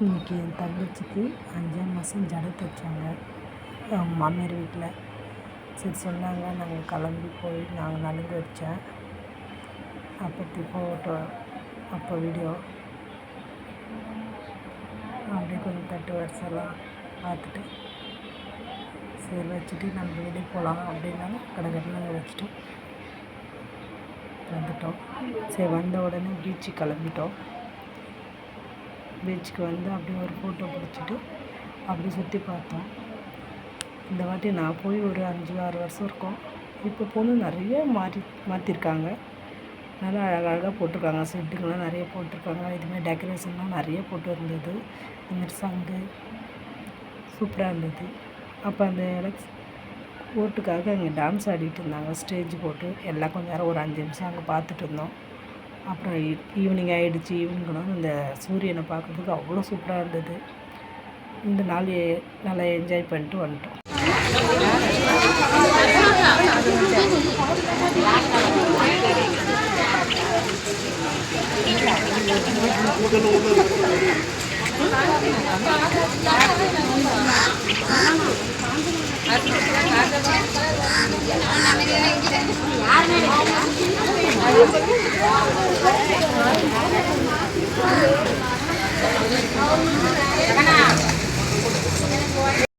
இன்றைக்கி என் தங்கச்சிக்கு 5ஆம் மாதம் ஜடை தைச்சாங்க அவங்க மாமியார் வீட்டில். சரி சொன்னாங்க, நாங்கள் கிளம்பி போய் நாங்கள் நலுங்கு வச்சேன். அப்போ ஃபோட்டோ, அப்போ வீடியோ அப்படியே கொஞ்சம் தட்டு வரிசெல்லாம் பார்த்துட்டு சரி வச்சுட்டு நம்ம வெளியே போகலாம் அப்படின்னாலும் கடற்கரை நாங்கள் வச்சுட்டு வந்துட்டோம். சரி வந்த உடனே பீச்சுக்கு கிளம்பிட்டோம். பீச்சுக்கு வந்து அப்படியே ஒரு ஃபோட்டோ பிடிச்சிட்டு அப்படி சுற்றி பார்த்தோம். இந்த வாட்டி நான் போய் ஒரு 5-6 வருஷம் இருக்கும். இப்போ பொண்ணு நிறைய மாற்றிருக்காங்க. நல்லா அழகழகாக போட்டிருக்காங்க. செட்டுங்கள்லாம் நிறைய போட்டிருக்காங்க. இதுமாதிரி டெக்கரேஷன்லாம் நிறைய போட்டு இருந்தது. இதுமாதிரி சங்கு சூப்பராக இருந்தது. அப்போ அந்த ஓட்டுக்காக அங்கே டான்ஸ் ஆடிட்டு இருந்தாங்க. ஸ்டேஜ் போட்டு எல்லாம் கொஞ்ச நேரம் ஒரு 5 நிமிஷம் அங்கே பார்த்துட்டு இருந்தோம். அப்புறம் ஈவினிங் ஆகிடுச்சி. ஈவினிங் இந்த சூரியனை பார்க்குறதுக்கு அவ்வளோ சூப்பராக இருந்தது. இந்த நாள் நல்லா என்ஜாய் பண்ணிட்டு வந்துட்டோம்.